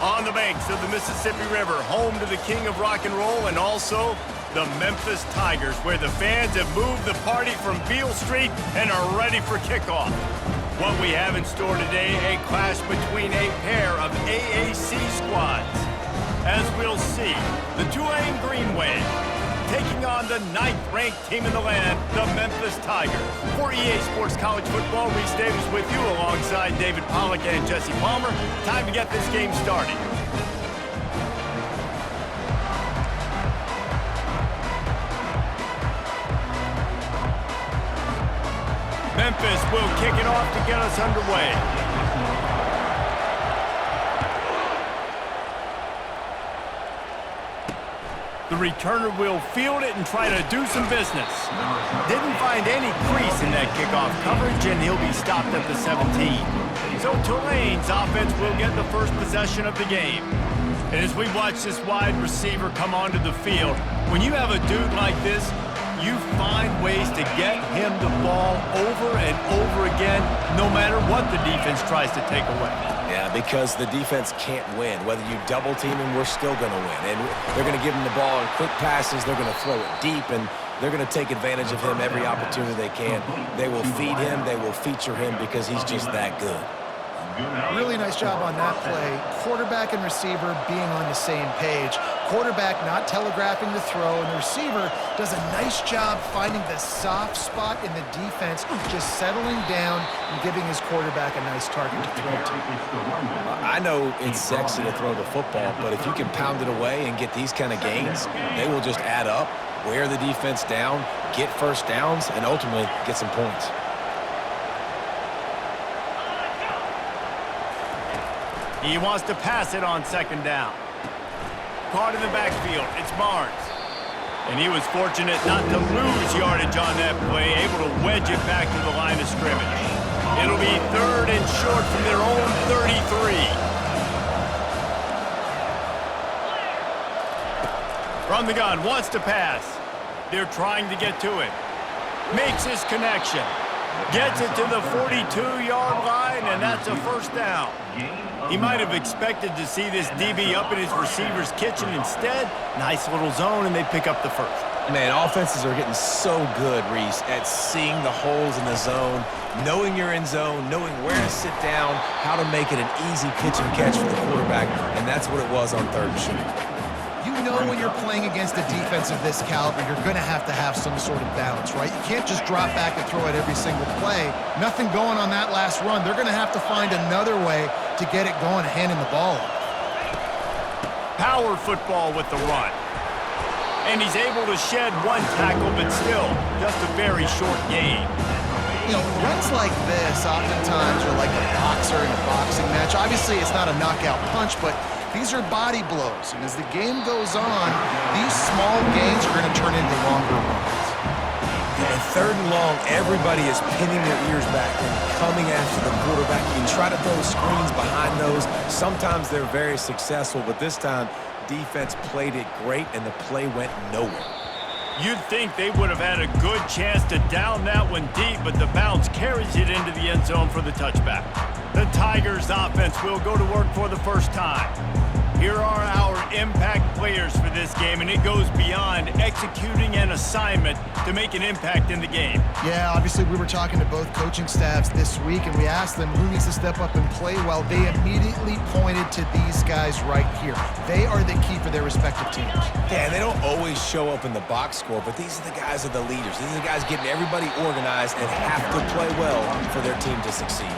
On the banks of the Mississippi River, home to the king of rock and roll and also the Memphis Tigers, where the fans have moved the party from Beale Street and are ready for kickoff. What we have in store today, a clash between a pair of AAC squads. As we'll see, the TULANE Green Wave taking on the 9th-ranked team in the land, the Memphis Tigers. For EA Sports College Football, Reese Davis with you alongside David Pollack and Jesse Palmer. Time to get this game started. Memphis will kick it off to get us underway. The returner will field it and try to do some business. Didn't find any crease in that kickoff coverage, and he'll be stopped at the 17. So Tulane's offense will get the first possession of the game. And as we watch this wide receiver come onto the field, when you have a dude like this, you find ways to get him the ball over and over again, no matter what the defense tries to take away. Yeah, because the defense can't win. Whether you double team him, we're still going to win. And they're going to give him the ball in quick passes. They're going to throw it deep, and they're going to take advantage of him every opportunity they can. They will feed him. They will feature him because he's just that good. Really nice job on that play. Quarterback and receiver being on the same page. Quarterback not telegraphing the throw, and the receiver does a nice job finding the soft spot in the defense, just settling down and giving his quarterback a nice target to throw to. I know it's sexy to throw the football, but if you can pound it away and get these kind of gains, they will just add up, wear the defense down, get first downs, and ultimately get some points. He wants to pass it on second down. Caught in the backfield, it's Barnes. And he was fortunate not to lose yardage on that play, able to wedge it back to the line of scrimmage. It'll be 3rd and short from their own 33. From the gun, wants to pass. They're trying to get to it. Makes his connection. Gets it to the 42-yard line, and that's a first down. He might have expected to see this DB up in his receiver's kitchen. Instead, nice little zone, and they pick up the first. Man, offenses are getting so good, Reese, at seeing the holes in the zone, knowing you're in zone, knowing where to sit down, how to make it an easy pitch and catch for the quarterback, and that's what it was on 3rd and short. You know when you're playing against a defense of this caliber, you're going to have some sort of balance, right? You can't just drop back and throw it every single play. Nothing going on that last run. They're going to have to find another way to get it going, handing the ball off. Power football with the run. And he's able to shed one tackle, but still just a very short gain. You know, runs like this oftentimes are like a boxer in a boxing match. Obviously, it's not a knockout punch, but these are body blows. And as the game goes on, these small gains are going to turn into longer runs. And 3rd and long, everybody is pinning their ears back and coming after the quarterback. You can try to throw screens behind those. Sometimes they're very successful, but this time, defense played it great, and the play went nowhere. You'd think they would have had a good chance to down that one deep, but the bounce carries it into the end zone for the touchback. The Tigers' offense will go to work for the first time. Here are our impact players for this game, and it goes beyond executing an assignment to make an impact in the game. Yeah, obviously we were talking to both coaching staffs this week, and we asked them who needs to step up and play well. They immediately pointed to these guys right here. They are the key for their respective teams. Yeah, they don't always show up in the box score, but these are the guys that are the leaders. These are the guys getting everybody organized and have to play well for their team to succeed.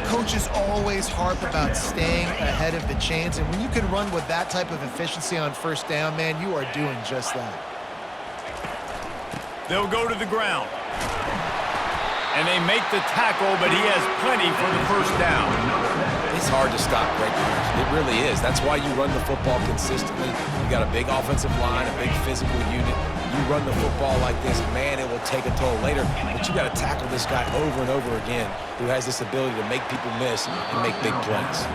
Coaches always harp about staying ahead of the chains, and when you can run with that type of efficiency on first down, man, you are doing just that. They'll go to the ground. And they make the tackle, but he has plenty for the first down. It's hard to stop great players. It really is. That's why you run the football consistently. You got a big offensive line, a big physical unit. You run the football like this, man, it will take a toll later. But you got to tackle this guy over and over again who has this ability to make people miss and make big plays.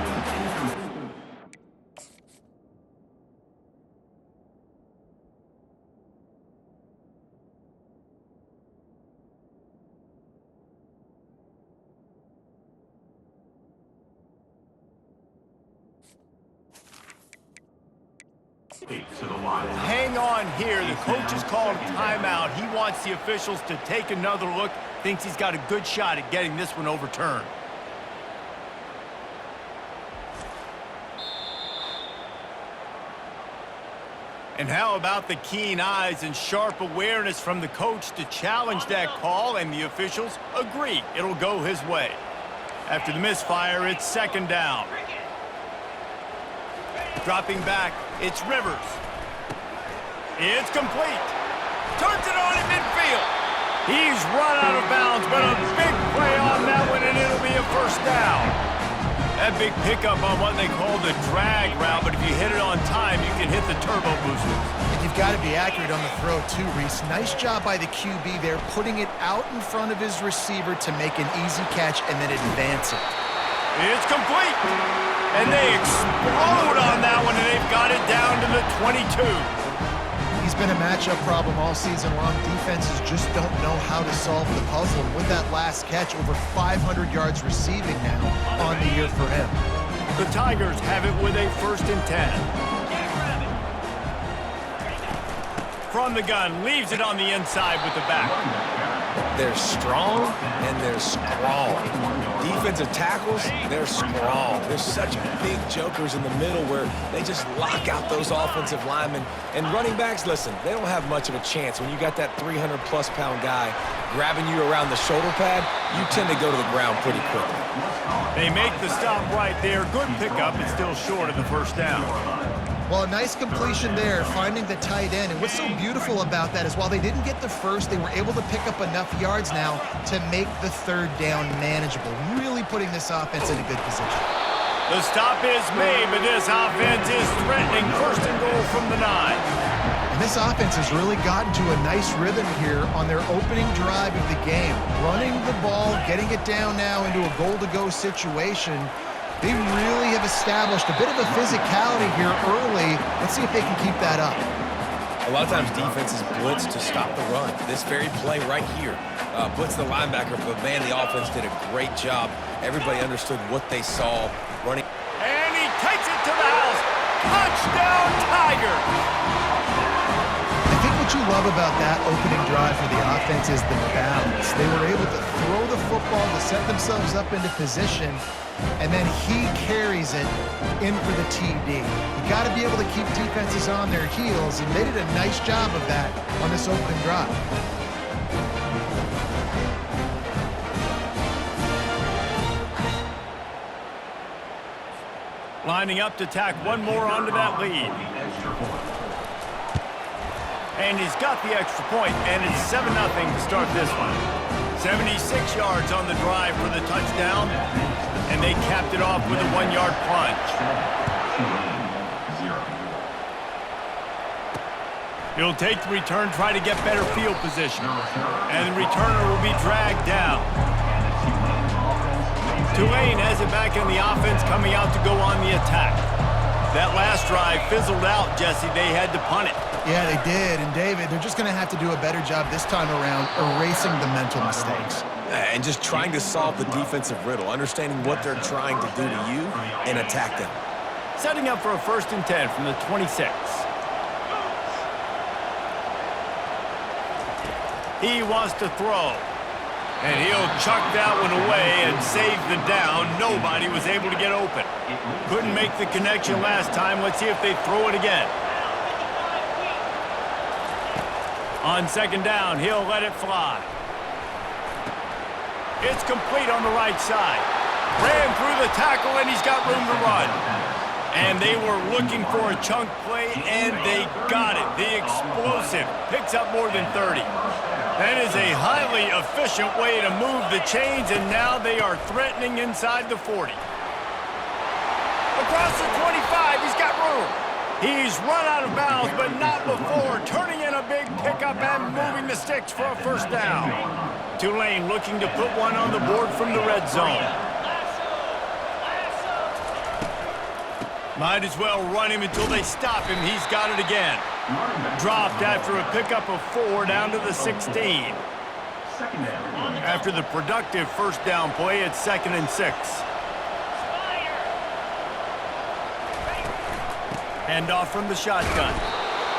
Hang on here. The coach has called a timeout. He wants the officials to take another look. Thinks he's got a good shot at getting this one overturned. And how about the keen eyes and sharp awareness from the coach to challenge that call, and the officials agree it'll go his way. After the misfire, it's second down. Dropping back, it's Rivers. It's complete. Turns it on in midfield. He's run out of bounds, but a big play on that one, and it'll be a first down. That big pickup on what they call the drag route, but if you hit it on time, you can hit the turbo boosters. You've got to be accurate on the throw too, Reese. Nice job by the QB there, putting it out in front of his receiver to make an easy catch and then advance it. It's complete. And they explode on that one, and they've got it down to the 22. He's been a matchup problem all season long. Defenses just don't know how to solve the puzzle. And with that last catch, over 500 yards receiving now on the year for him. The Tigers have it with a 1st and 10. From the gun, leaves it on the inside with the back. They're strong and they're strong. Defensive tackles, they're strong. There's such big jokers in the middle where they just lock out those offensive linemen. And running backs, listen, they don't have much of a chance. When you got that 300-plus pound guy grabbing you around the shoulder pad, you tend to go to the ground pretty quickly. They make the stop right there. Good pickup. It's still short of the first down. Well, a nice completion there, finding the tight end. And what's so beautiful about that is while they didn't get the first, they were able to pick up enough yards now to make the third down manageable, really putting this offense in a good position. The stop is made, but this offense is threatening. 1st and goal from the 9. And this offense has really gotten to a nice rhythm here on their opening drive of the game. Running the ball, getting it down now into a goal-to-go situation. They really have established a bit of a physicality here early. Let's see if they can keep that up. A lot of times defenses blitz to stop the run. This very play right here blitz the linebacker, but man, the offense did a great job. Everybody understood what they saw running. And he takes it to the house. Touchdown, Tigers! I think what you love about that opening drive for the offense is the balance. They were able to throw the football to set themselves up into position, and then he carries it in for the TD. You got to be able to keep defenses on their heels, and they did a nice job of that on this opening drive. Lining up to tack one more onto that lead. And he's got the extra point, and it's 7-0 to start this one. 76 yards on the drive for the touchdown, and they capped it off with a 1-yard plunge. He'll take the return, try to get better field position, and the returner will be dragged down. TULANE has it back in the offense, coming out to go on the attack. That last drive fizzled out, Jesse. They had to punt it. Yeah, they did. And, David, they're just going to have to do a better job this time around erasing the mental mistakes. And just trying to solve the defensive riddle, understanding what they're trying to do to you and attack them. Setting up for a 1st and 10 from the 26. He wants to throw. And he'll chuck that one away and save the down. Nobody was able to get open. Couldn't make the connection last time. Let's see if they throw it again. On 2nd down, he'll let it fly. It's complete on the right side. Ran through the tackle, and he's got room to run. And they were looking for a chunk play, and they got it. The explosive picks up more than 30. That is a highly efficient way to move the chains, and now they are threatening inside the 40. Across the 25, he's got room. He's run out of bounds, but not before, turning in a big pickup and moving the sticks for a 1st down. TULANE looking to put one on the board from the red zone. Might as well run him until they stop him. He's got it again. Dropped after a pickup of 4 down to the 16. After the productive 1st down play, it's 2nd and 6. Handoff from the shotgun.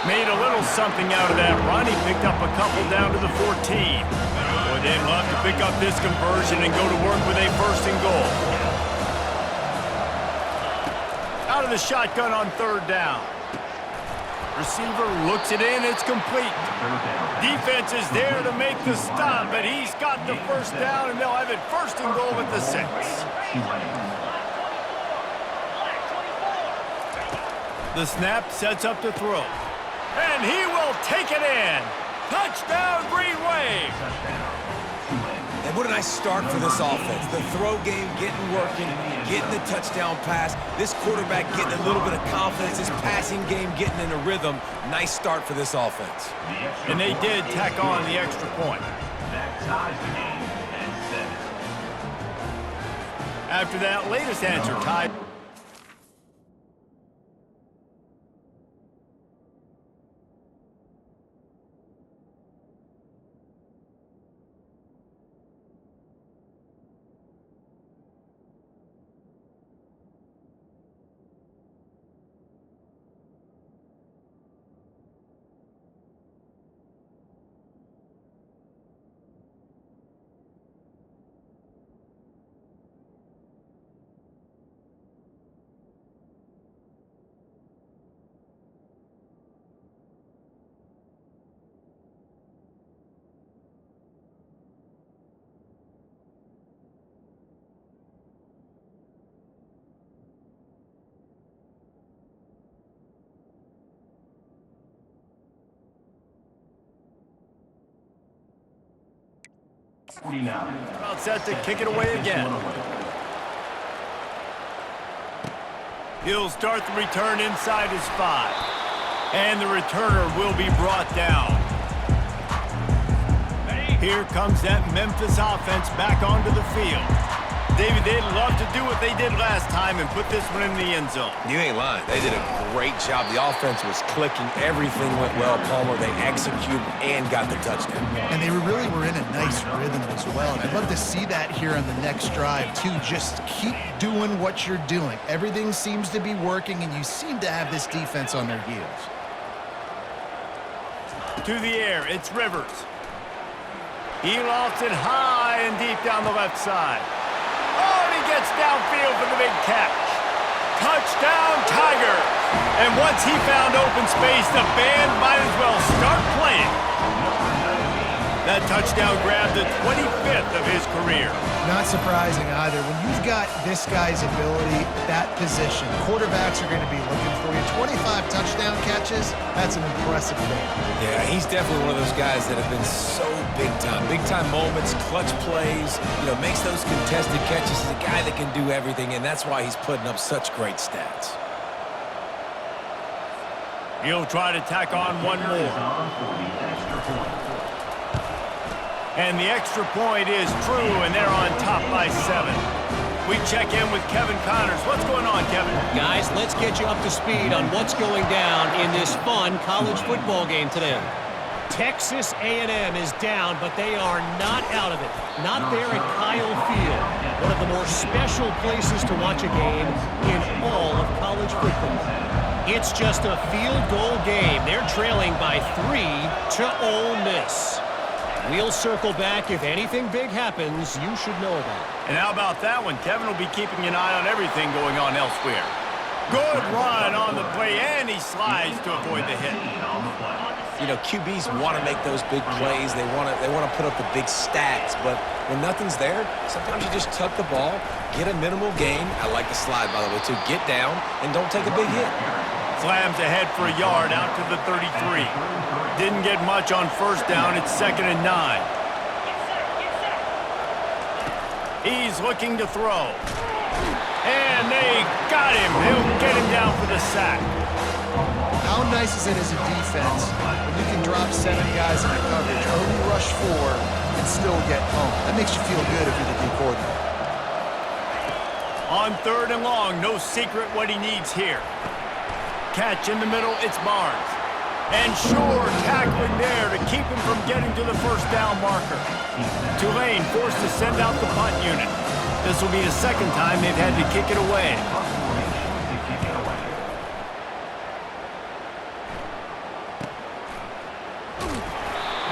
Made a little something out of that run. He picked up a couple down to the 14. Boy, they'd love to pick up this conversion and go to work with a 1st and goal. Out of the shotgun on 3rd down. Receiver looks it in. It's complete. Defense is there to make the stop, but he's got the 1st down, and they'll have it 1st and goal at the 6. The snap sets up the throw. And he will take it in. Touchdown, Green Wave. And what a nice start for this offense. The throw game getting working, getting the touchdown pass. This quarterback getting a little bit of confidence. This passing game getting in a rhythm. Nice start for this offense. And they did tack on the extra point. After that latest answer tied. About set to kick it away again. He'll start the return inside his 5. And the returner will be brought down. Here comes that Memphis offense back onto the field. David, they'd love to do what they did last time and put this one in the end zone. You ain't lying. They did a great job. The offense was clicking. Everything went well. Palmer, they executed and got the touchdown. And they really were in a nice rhythm as well. And I'd love to see that here on the next drive, too. Just keep doing what you're doing. Everything seems to be working, and you seem to have this defense on their heels. To the air, it's Rivers. He lofts it high and deep down the left side. Oh, and he gets downfield for the big catch. Touchdown, Tigers! And once he found open space, the band might as well start playing. That touchdown grabbed the 25th of his career. Not surprising either. When you've got this guy's ability, that position, quarterbacks are going to be looking for you. 25 touchdown catches, that's an impressive thing. Yeah, he's definitely one of those guys that have been so big time. Big time moments, clutch plays, makes those contested catches. He's a guy that can do everything, and that's why he's putting up such great stats. He'll try to tack on one more. And the extra point is true, and they're on top by 7. We check in with Kevin Connors. What's going on, Kevin? Guys, let's get you up to speed on what's going down in this fun college football game today. Texas A&M is down, but they are not out of it. Not there at Kyle Field, one of the more special places to watch a game in all of college football. It's just a field goal game. They're trailing by 3 to Ole Miss. We'll circle back. If anything big happens, you should know about it. And how about that one? Kevin will be keeping an eye on everything going on elsewhere. Good run on the play, and he slides to avoid the hit. QBs want to make those big plays. They want to put up the big stats, but when nothing's there, sometimes you just tuck the ball, get a minimal gain. I like the slide, by the way, too. Get down and don't take a big hit. Slams ahead for a yard out to the 33. Didn't get much on 1st down. It's 2nd and 9. He's looking to throw. And they got him. He'll get him down for the sack. How nice is it as a defense when you can drop 7 guys in a coverage, only rush 4, and still get home? That makes you feel good if you're the D coordinator. On 3rd and long, no secret what he needs here. Catch in the middle, it's Barnes. And sure, tackling there to keep him from getting to the 1st down marker. Tulane forced to send out the punt unit. This will be the 2nd time they've had to kick it away.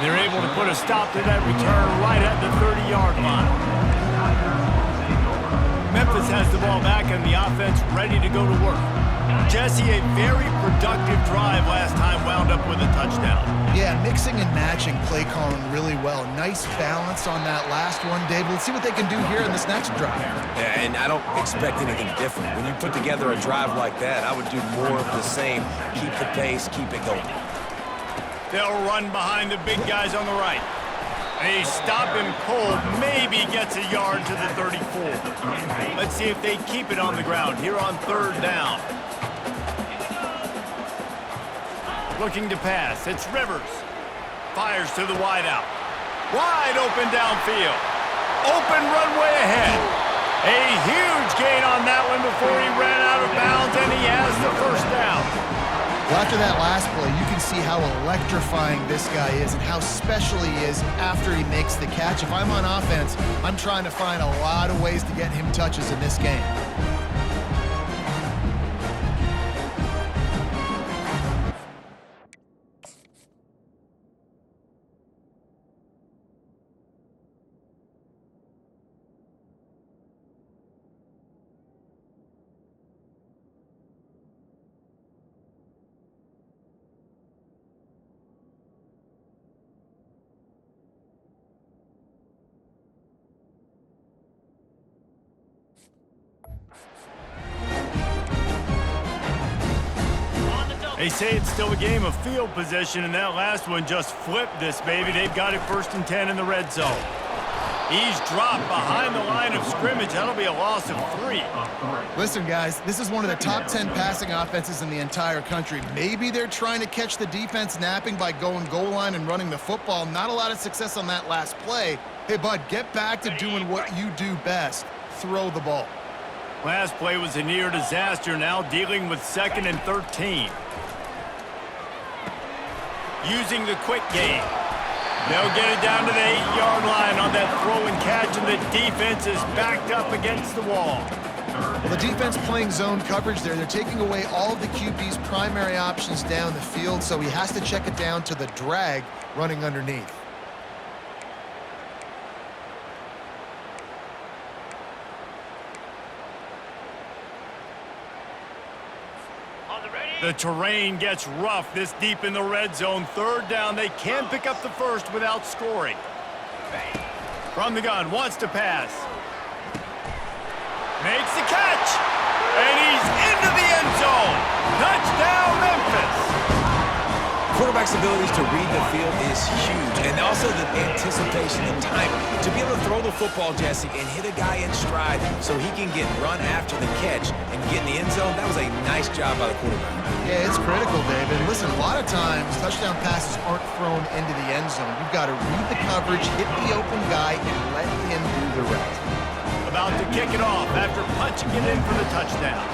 They're able to put a stop to that return right at the 30-yard line. Memphis has the ball back and the offense ready to go to work. Jesse, a very productive drive last time wound up with a touchdown. Yeah, mixing and matching play calling really well. Nice balance on that last one, David. Let's see what they can do here in this next drive. Yeah, and I don't expect anything different. When you put together a drive like that, I would do more of the same. Keep the pace, keep it going. They'll run behind the big guys on the right. They stop him cold, maybe gets a yard to the 34. Let's see if they keep it on the ground here on 3rd down. Looking to pass, it's Rivers. Fires to the wideout. Wide open downfield. Open runway ahead. A huge gain on that one before he ran out of bounds, and he has the 1st down. Well, after that last play, you can see how electrifying this guy is and how special he is after he makes the catch. If I'm on offense, I'm trying to find a lot of ways to get him touches in this game. They say it's still a game of field position, and that last one just flipped this baby. They've got it 1st and 10 in the red zone. He's dropped behind the line of scrimmage. That'll be a loss of 3. Listen, guys, this is one of the top 10 passing offenses in the entire country. Maybe they're trying to catch the defense napping by going goal line and running the football. Not a lot of success on that last play. Hey, bud, get back to doing what you do best. Throw the ball. Last play was a near disaster, now dealing with 2nd and 13. Using the quick game. They'll get it down to the 8-yard line on that throw and catch, and the defense is backed up against the wall. Well, the defense playing zone coverage there. They're taking away all of the QB's primary options down the field, so he has to check it down to the drag running underneath. The terrain gets rough this deep in the red zone. 3rd down, they can pick up the 1st without scoring. From the gun, wants to pass. Makes the catch, and he's into the end zone. Touchdown, Memphis. Quarterback's abilities to read the field is huge, and also the anticipation and time to be able to throw the football, Jesse, and hit a guy in stride so he can get run after the catch and get in the end zone. That was a nice job by the quarterback. Yeah, it's critical, David. Listen, a lot of times touchdown passes aren't thrown into the end zone. You've got to read the coverage, hit the open guy, and let him do the rest. About to kick it off after punching it in for the touchdown.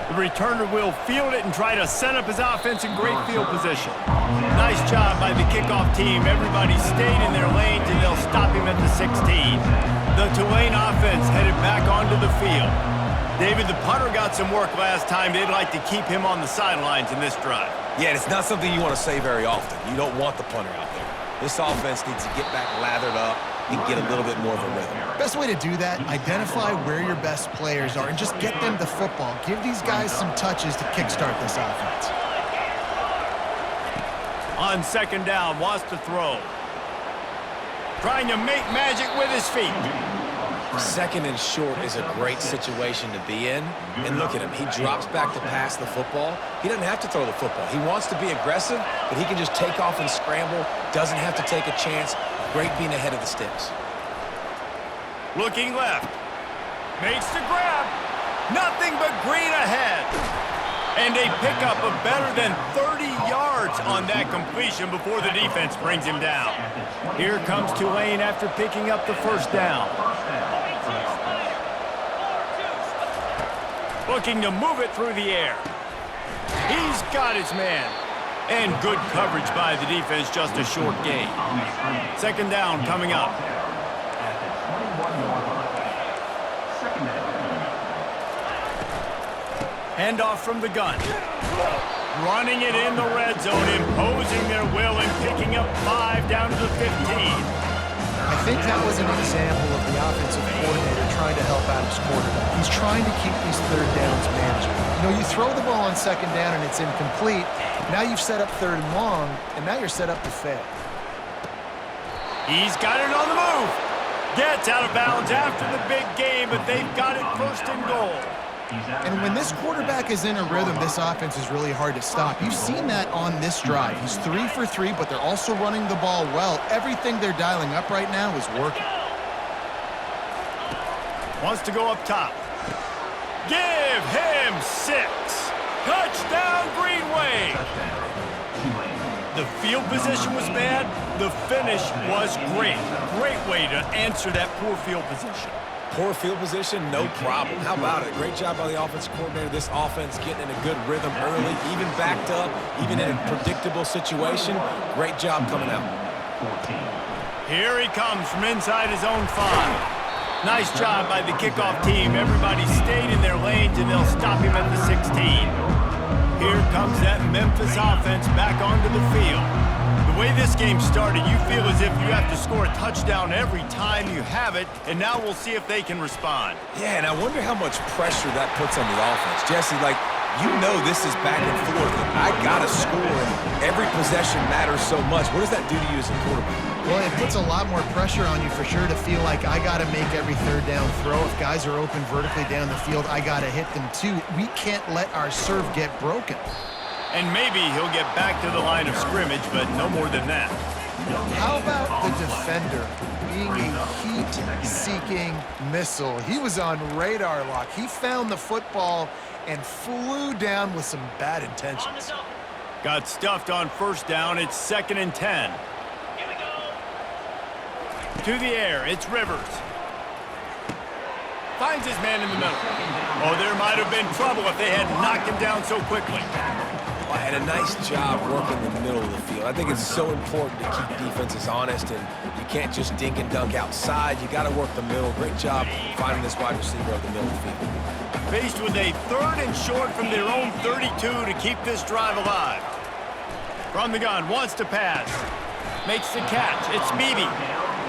The returner will field it and try to set up his offense in great field position. Nice job by the kickoff team. Everybody stayed in their lanes, and they'll stop him at the 16. The Tulane offense headed back onto the field. David, the punter got some work last time. They'd like to keep him on the sidelines in this drive. Yeah, it's not something you want to say very often. You don't want the punter out there. This offense needs to get back lathered up and get a little bit more of a rhythm. Best way to do that, identify where your best players are and just get them the football. Give these guys some touches to kickstart this offense. On 2nd down, wants to throw. Trying to make magic with his feet. 2nd and short is a great situation to be in. And look at him. He drops back to pass the football. He doesn't have to throw the football. He wants to be aggressive, but he can just take off and scramble. Doesn't have to take a chance. Great being ahead of the sticks. Looking left. Makes the grab. Nothing but green ahead. And a pickup of better than 30 yards on that completion before the defense brings him down. Here comes Tulane after picking up the 1st down. Looking to move it through the air. He's got his man. And good coverage by the defense, just a short gain. 2nd down coming up. Handoff from the gun. Running it in the red zone, imposing their will and picking up 5 down to the 15. I think that was an example of the offensive coordinator trying to help out his quarterback. He's trying to keep these third downs manageable. You know, you throw the ball on second down and it's incomplete. Now you've set up third and long, and now you're set up to fail. He's got it on the move. Gets out of bounds after the big game, but they've got it first and goal. And when this quarterback is in a rhythm, this offense is really hard to stop. You've seen that on this drive. He's 3 for 3, but they're also running the ball well. Everything they're dialing up right now is working. Wants to go up top. Give him 6. Touchdown, Green Wave. The field position was bad. The finish was great. Great way to answer that poor field position. Poor field position, no problem. How about it? Great job by the offensive coordinator. This offense getting in a good rhythm early, even backed up, even in a predictable situation. Great job coming out. Here he comes from inside his own 5. Nice job by the kickoff team. Everybody stayed in their lanes, and they'll stop him at the 16. Here comes that Memphis offense back onto the field. The way this game started, you feel as if you have to score a touchdown every time you have it, and now we'll see if they can respond. Yeah, and I wonder how much pressure that puts on the offense. Jesse, like, you know this is back and forth. I got to score, and every possession matters so much. What does that do to you as a quarterback? Well, it puts a lot more pressure on you for sure to feel like I got to make every third down throw. If guys are open vertically down the field, I got to hit them too. We can't let our serve get broken. And maybe he'll get back to the line of scrimmage, but no more than that. How about the defender being a heat-seeking missile? He was on radar lock. He found the football and flew down with some bad intentions. Got stuffed on first down. It's 2nd and 10. To the air, it's Rivers. Finds his man in the middle. Oh, there might have been trouble if they had knocked him down so quickly. And a nice job working the middle of the field. I think it's so important to keep defenses honest, and you can't just dink and dunk outside. You got to work the middle. Great job finding this wide receiver of the middle of the field. Faced with a 3rd and short from their own 32 to keep this drive alive. From the gun, wants to pass. Makes the catch. It's Beebe.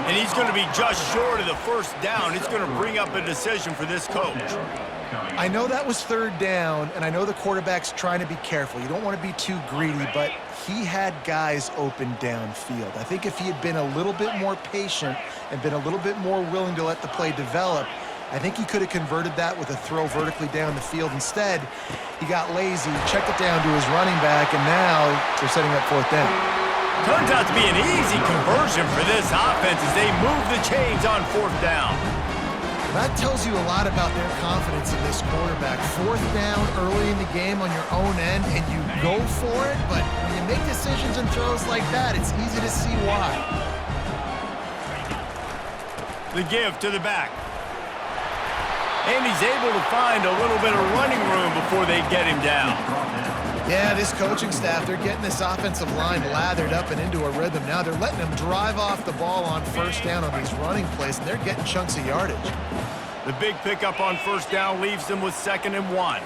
And he's going to be just short of the first down. It's going to bring up a decision for this coach. I know that was 3rd down, and I know the quarterback's trying to be careful. You don't want to be too greedy, but he had guys open downfield. I think if he had been a little bit more patient and been a little bit more willing to let the play develop, I think he could have converted that with a throw vertically down the field. Instead, he got lazy, checked it down to his running back, and now they're setting up 4th down. Turns out to be an easy conversion for this offense as they move the chains on 4th down. That tells you a lot about their confidence in this quarterback. 4th down early in the game on your own end, and you go for it, but when you make decisions and throws like that, it's easy to see why. The give to the back. And he's able to find a little bit of running room before they get him down. Yeah, this coaching staff, they're getting this offensive line lathered up and into a rhythm. Now they're letting them drive off the ball on 1st down on these running plays, and they're getting chunks of yardage. The big pickup on 1st down leaves them with 2nd and 1.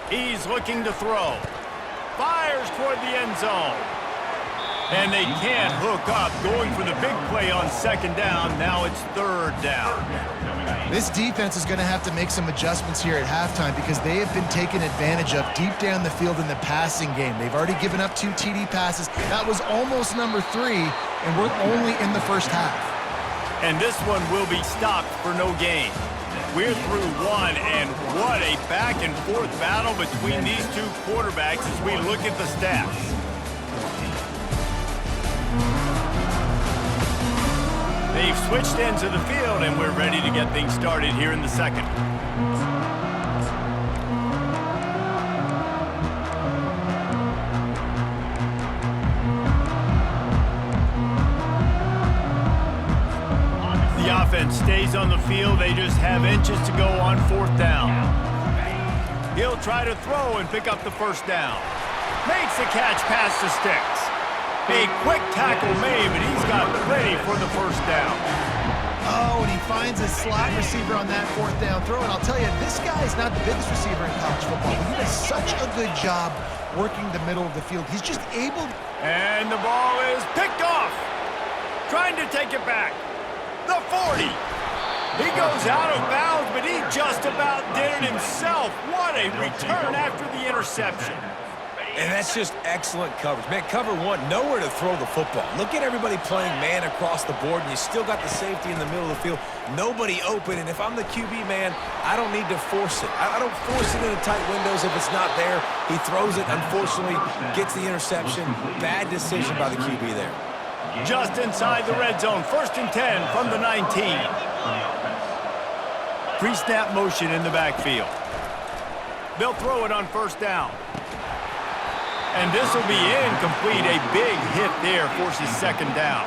He's looking to throw. Fires toward the end zone. And they can't hook up, going for the big play on 2nd down. Now it's 3rd down. This defense is going to have to make some adjustments here at halftime because they have been taken advantage of deep down the field in the passing game. They've already given up 2 TD passes. That was almost number 3, and we're only in the first half. And this one will be stopped for no gain. We're through 1, and what a back-and-forth battle between these 2 quarterbacks as we look at the stats. They've switched ends of the field, and we're ready to get things started here in the 2nd. The offense stays on the field. They just have inches to go on 4th down. He'll try to throw and pick up the 1st down. Makes the catch past the sticks. A quick tackle made, but he's got plenty for the 1st down. Oh, and he finds a slot receiver on that fourth down throw. And I'll tell you, this guy is not the biggest receiver in college football, but he does such a good job working the middle of the field. He's just able. And the ball is picked off. Trying to take it back. The 40. He goes out of bounds, but he just about did it himself. What a return after the interception. And that's just excellent coverage. Man, cover one, nowhere to throw the football. Look at everybody playing man across the board, and you still got the safety in the middle of the field. Nobody open, and if I'm the QB, man, I don't need to force it. I don't force it into tight windows if it's not there. He throws it, unfortunately, gets the interception. Bad decision by the QB there. Just inside the red zone, 1st and 10 from the 19. Pre-snap motion in the backfield. They'll throw it on 1st down. And this will be incomplete. A big hit there forces 2nd down.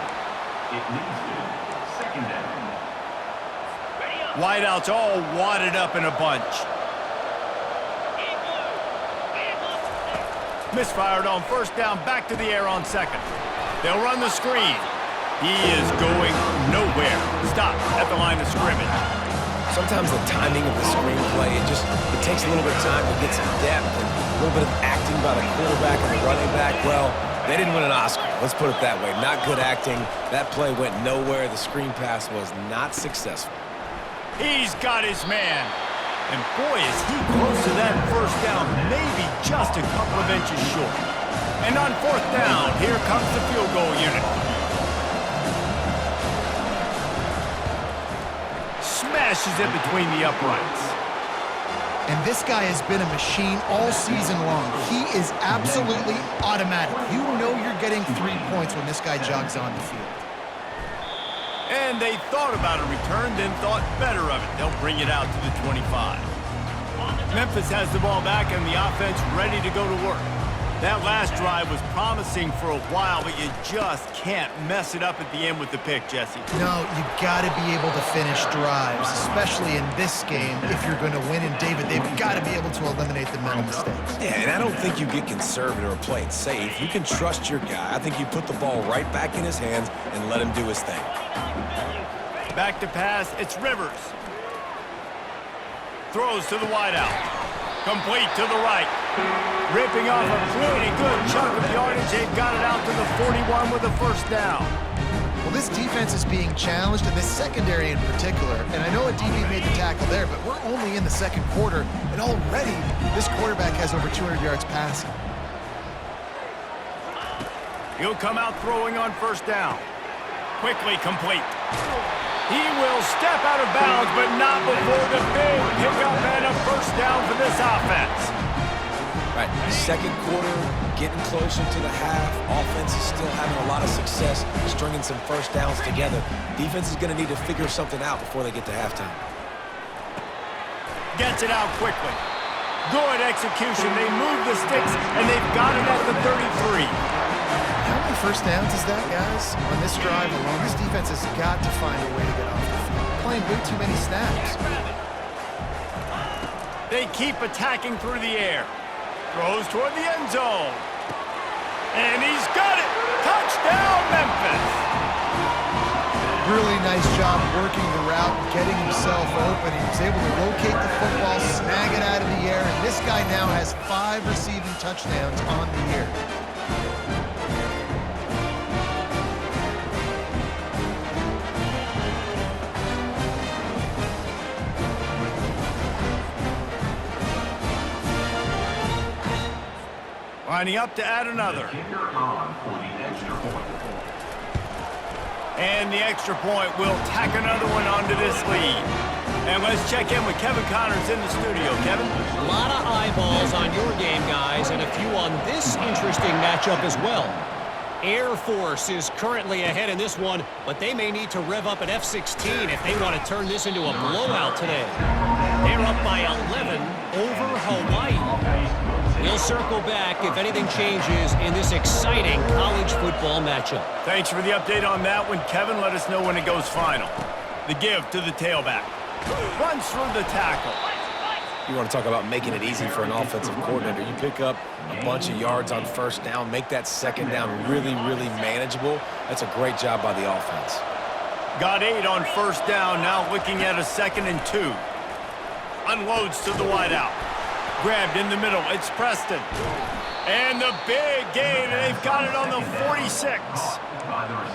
Wideouts all wadded up in a bunch. Misfired on 1st down, back to the air on 2nd. They'll run the screen. He is going nowhere. Stop at the line of scrimmage. Sometimes the timing of the screenplay, it takes a little bit of time to get some depth and a little bit of acting by the quarterback and the running back. Well, they didn't win an Oscar. Let's put it that way. Not good acting. That play went nowhere. The screen pass was not successful. He's got his man. And boy, is he close to that 1st down, maybe just a couple of inches short. And on 4th down, here comes the field goal unit. Smashes it between the uprights. And this guy has been a machine all season long. He is absolutely automatic. You know you're getting 3 points when this guy jogs on the field. And they thought about a return, then thought better of it. They'll bring it out to the 25. Memphis has the ball back and the offense ready to go to work. That last drive was promising for a while, but you just can't mess it up at the end with the pick, Jesse. No, you got to be able to finish drives, especially in this game. If you're going to win, and David, they've got to be able to eliminate the mental mistakes. Yeah, and I don't think you get conservative or play it safe. You can trust your guy. I think you put the ball right back in his hands and let him do his thing. Back to pass, it's Rivers. Throws to the wideout. Complete to the right. Ripping off a pretty good chunk of yardage. They've got it out to the 41 with a 1st down. Well, this defense is being challenged, and this secondary in particular. And I know a DB made the tackle there, but we're only in the 2nd quarter, and already this quarterback has over 200 yards passing. He'll come out throwing on 1st down. Quickly complete. He will step out of bounds, but not before the big pickup and a 1st down for this offense. Right, 2nd quarter, getting closer to the half. Offense is still having a lot of success stringing some 1st downs together. Defense is going to need to figure something out before they get to halftime. Gets it out quickly. Good execution. They move the sticks, and they've got it at the 33. How many 1st downs is that, guys? On this drive alone, this defense has got to find a way to get off the field. Playing way too many snaps. They keep attacking through the air. Throws toward the end zone. And he's got it! Touchdown, Memphis! Really nice job working the route, getting himself open. He was able to locate the football, snag it out of the air, and this guy now has 5 receiving touchdowns on the year. Lining up to add another. And the extra point will tack another one onto this lead. And let's check in with Kevin Connors in the studio. Kevin? A lot of eyeballs on your game, guys, and a few on this interesting matchup as well. Air Force is currently ahead in this one, but they may need to rev up an F-16 if they want to turn this into a blowout today. They're up by 11 over Hawaii. We'll circle back if anything changes in this exciting college football matchup. Thanks for the update on that one, Kevin. Let us know when it goes final. The give to the tailback. Runs through the tackle. You want to talk about making it easy for an offensive coordinator. You pick up a bunch of yards on 1st down, make that 2nd down really, really manageable. That's a great job by the offense. Got 8 on first down, now looking at a 2nd and 2. Unloads to the wideout. Grabbed in the middle, it's Preston. And the big gain, and they've got it on the 46.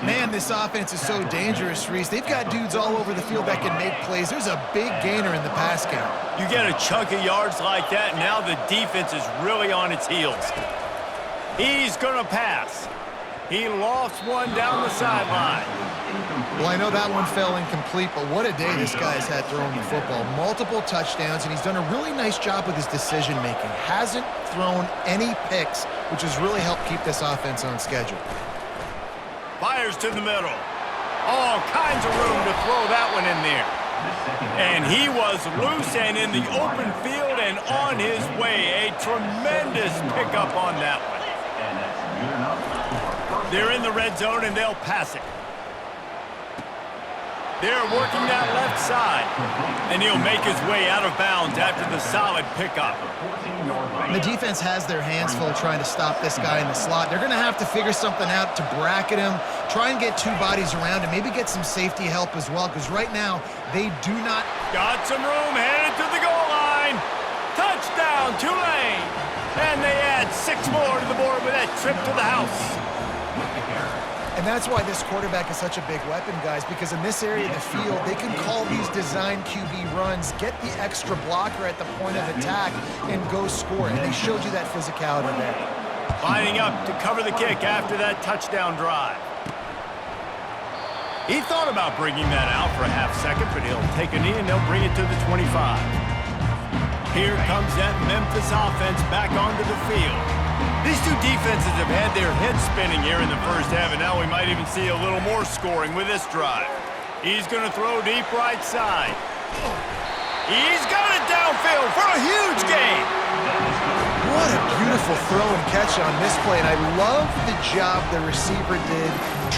Man, this offense is so dangerous, Reese. They've got dudes all over the field that can make plays. There's a big gainer in the pass count. You get a chunk of yards like that, and now the defense is really on its heels. He's going to pass. He lost one down the sideline. Well, I know that one fell incomplete, but what a day this guy's had throwing the football. Multiple touchdowns, and he's done a really nice job with his decision-making. Hasn't thrown any picks, which has really helped keep this offense on schedule. Fires to the middle. All kinds of room to throw that one in there. And he was loose and in the open field and on his way. A tremendous pickup on that one. They're in the red zone and they'll pass it. They're working that left side. And he'll make his way out of bounds after the solid pickup. The defense has their hands full trying to stop this guy in the slot. They're going to have to figure something out to bracket him, try and get 2 bodies around him, maybe get some safety help as well, because right now they do not. Got some room, headed to the goal line. Touchdown, Tulane. And they add 6 more to the board with that trip to the house. And that's why this quarterback is such a big weapon, guys, because in this area of the field, they can call these design QB runs, get the extra blocker at the point of attack, and go score. And they showed you that physicality there. Lining up to cover the kick after that touchdown drive. He thought about bringing that out for a half second, but he'll take a knee and they'll bring it to the 25. Here comes that Memphis offense back onto the field. These two defenses have had their heads spinning here in the first half, and now we might even see a little more scoring with this drive. He's going to throw deep right side. He's got it downfield for a huge gain. What a beautiful throw and catch on this play, and I love the job the receiver did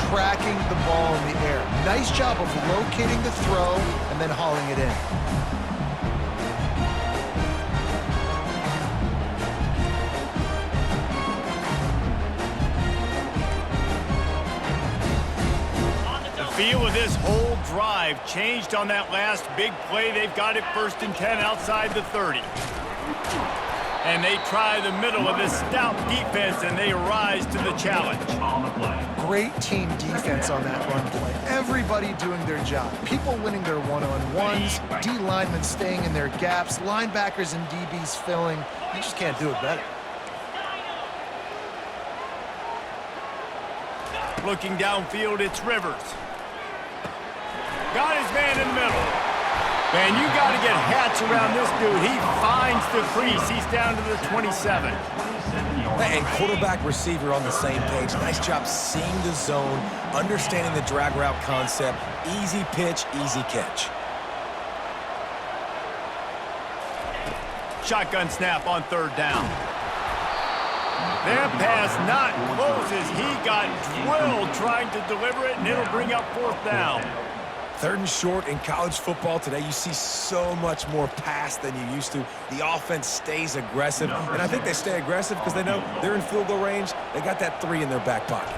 tracking the ball in the air. Nice job of locating the throw and then hauling it in. The feel of this whole drive changed on that last big play. They've got it 1st and 10 outside the 30. And they try the middle of this stout defense, and they rise to the challenge. Great team defense on that run play. Everybody doing their job. People winning their one-on-ones, D linemen staying in their gaps, linebackers and DBs filling. You just can't do it better. Looking downfield, it's Rivers. Got his man in the middle. Man, you got to get hats around this dude. He finds the crease. He's down to the 27. And quarterback receiver on the same page. Nice job seeing the zone, understanding the drag route concept. Easy pitch, easy catch. Shotgun snap on 3rd down. That pass not close as he got drilled trying to deliver it, and it'll bring up 4th down. 3rd and short in college football today. You see so much more pass than you used to. The offense stays aggressive, and I think they stay aggressive because they know they're in field goal range. They got that 3 in their back pocket.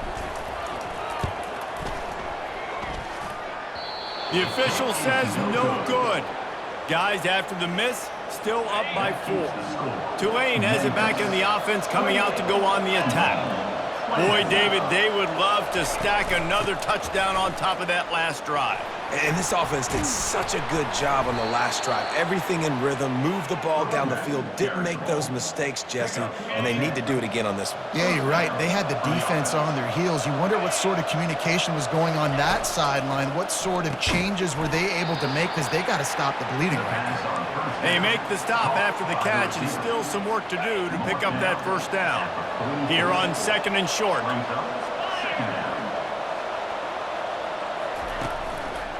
The official says no good. Guys, after the miss, still up by 4. Tulane has it back in the offense, coming out to go on the attack. Boy, David, they would love to stack another touchdown on top of that last drive. And this offense did such a good job on the last drive. Everything in rhythm, moved the ball down the field, didn't make those mistakes, Jesse, and they need to do it again on this one. Yeah, you're right. They had the defense on their heels. You wonder what sort of communication was going on that sideline. What sort of changes were they able to make, because they got to stop the bleeding right now. They make the stop after the catch, and still some work to do to pick up that 1st down. Here on 2nd and short.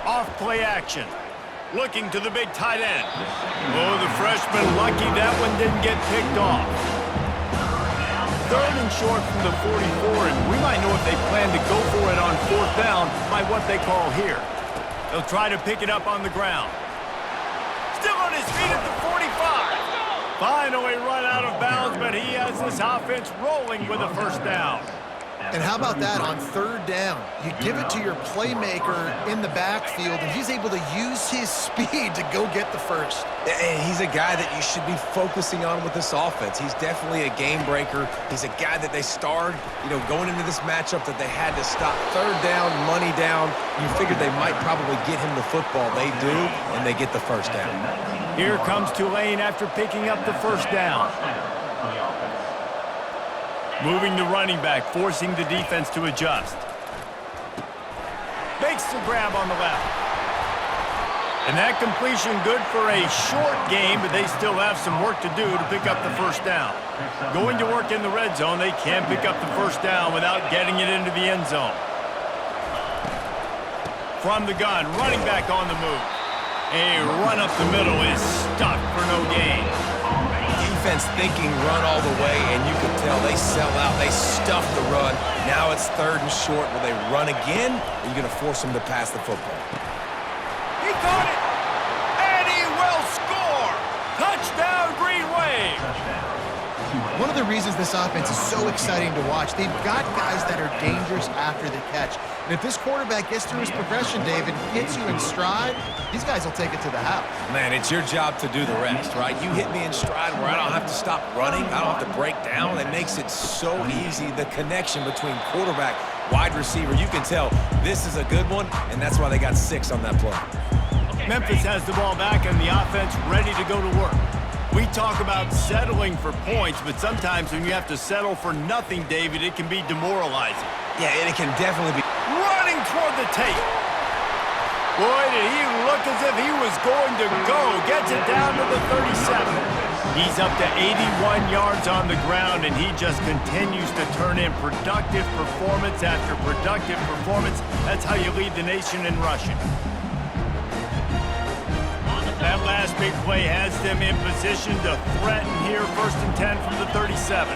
Off play action. Looking to the big tight end. Oh, the freshman lucky that one didn't get picked off. 3rd and short from the 44, and we might know if they plan to go for it on 4th down by what they call here. They'll try to pick it up on the ground. Still on his feet at the 45. Finally run out of bounds, but he has this offense rolling with a 1st down. And how about that on third down? You give it to your playmaker in the backfield, and he's able to use his speed to go get the first. And he's a guy that you should be focusing on with this offense. He's definitely a game breaker. He's a guy that they starred, going into this matchup that they had to stop. Third down, money down. You figured they might probably get him the football. They do, and they get the first down. Here comes Tulane after picking up the first down. Moving the running back, forcing the defense to adjust. Makes the grab on the left. And that completion good for a short game, but they still have some work to do to pick up the first down. Going to work in the red zone, they can't pick up the first down without getting it into the end zone. From the gun, running back on the move. A run up the middle is stuck for no gain. Defense thinking run all the way, and you can tell they sell out. They stuff the run. Now it's third and short. Will they run again, or are you going to force them to pass the football? He caught it, and he will score. Touchdown, Green Wave. One of the reasons this offense is so exciting to watch, they've got guys that are dangerous after the catch. And if this quarterback gets through his progression, David, hits you in stride, these guys will take it to the house. Man, it's your job to do the rest, right? You hit me in stride where I don't have to stop running. I don't have to break down. It makes it so easy, the connection between quarterback, wide receiver. You can tell this is a good one, and that's why they got 6 on that play. Memphis has the ball back and the offense ready to go to work. We talk about settling for points, but sometimes when you have to settle for nothing, David, it can be demoralizing. Yeah, and it can definitely be. Running toward the tape. Boy, did he look as if he was going to go. Gets it down to the 37. He's up to 81 yards on the ground, and he just continues to turn in productive performance after productive performance. That's how you lead the nation in rushing. That last big play has them in position to threaten here. 1st and 10 from the 37.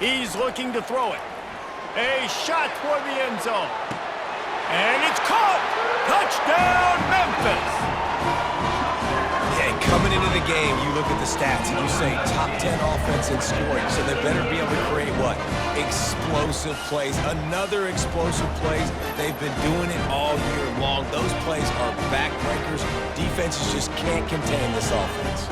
He's looking to throw it. A shot toward the end zone. And it's caught! Touchdown, Memphis! And coming into the game, you look at the stats and you say top 10 offense in scoring, so they better be able to create what? Explosive plays. Another explosive plays. They've been doing it all year long. Those plays are backbreakers. Defenses just can't contain this offense.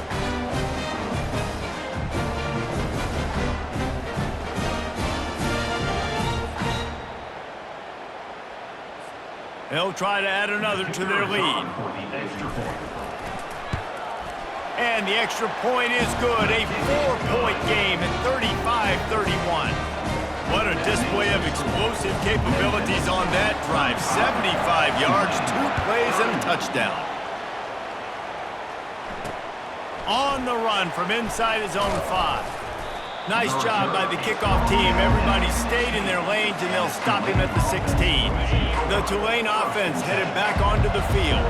They'll try to add another to their lead. And the extra point is good. A 4-point game at 35-31. What a display of explosive capabilities on that drive. 75 yards, 2 plays, and a touchdown. On the run from inside his own 5. Nice job by the kickoff team. Everybody stayed in their lanes, and they'll stop him at the 16. The Tulane offense headed back onto the field.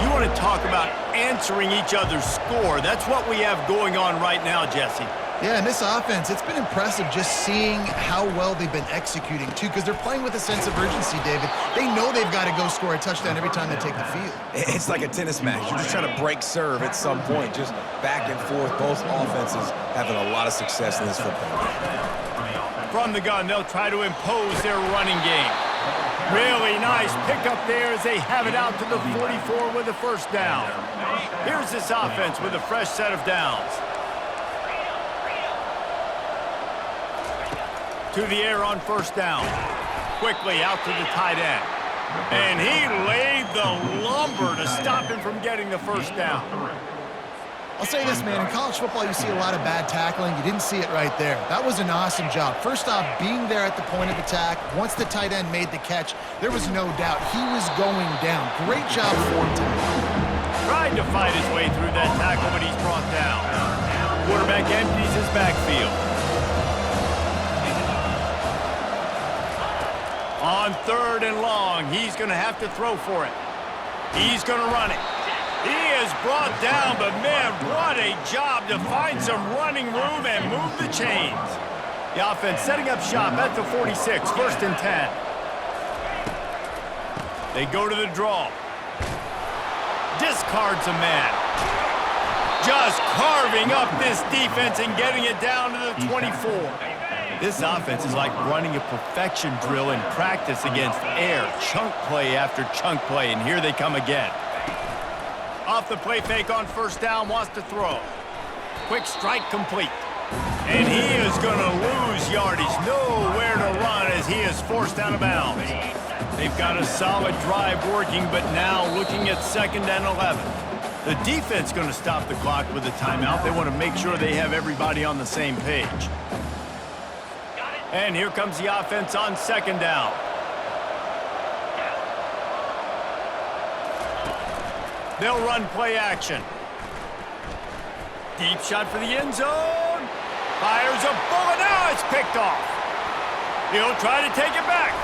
You want to talk about answering each other's score. That's what we have going on right now, Jesse. Yeah, and this offense, it's been impressive just seeing how well they've been executing, too, because they're playing with a sense of urgency, David. They know they've got to go score a touchdown every time they take the field. It's like a tennis match. You're just trying to break serve at some point, just back and forth. Both offenses having a lot of success in this football game. From the gun, they'll try to impose their running game. Really nice pickup there as they have it out to the 44 with a first down. Here's this offense with a fresh set of downs. To the air on first down. Quickly out to the tight end. And he laid the lumber to stop him from getting the first down. I'll say this, man, in college football you see a lot of bad tackling. You didn't see it right there. That was an awesome job. First off, being there at the point of attack. Once the tight end made the catch, there was no doubt he was going down. Great job for him tonight. Tried to fight his way through that tackle, but he's brought down. Quarterback empties his backfield. On 3rd and long, he's going to have to throw for it. He's going to run it. He is brought down, but man, what a job to find some running room and move the chains. The offense setting up shop at the 46, 1st and 10. They go to the draw. Discards a man. Just carving up this defense and getting it down to the 24. This offense is like running a perfection drill in practice against air. Chunk play after chunk play, and here they come again. Off the play fake on first down, wants to throw. Quick strike complete. And he is going to lose yardage. Nowhere to run as he is forced out of bounds. They've got a solid drive working, but now looking at 2nd and 11. The defense going to stop the clock with a timeout. They want to make sure they have everybody on the same page. And here comes the offense on 2nd down. They'll run play action. Deep shot for the end zone. Fires a bullet. Now it's picked off. He'll try to take it back.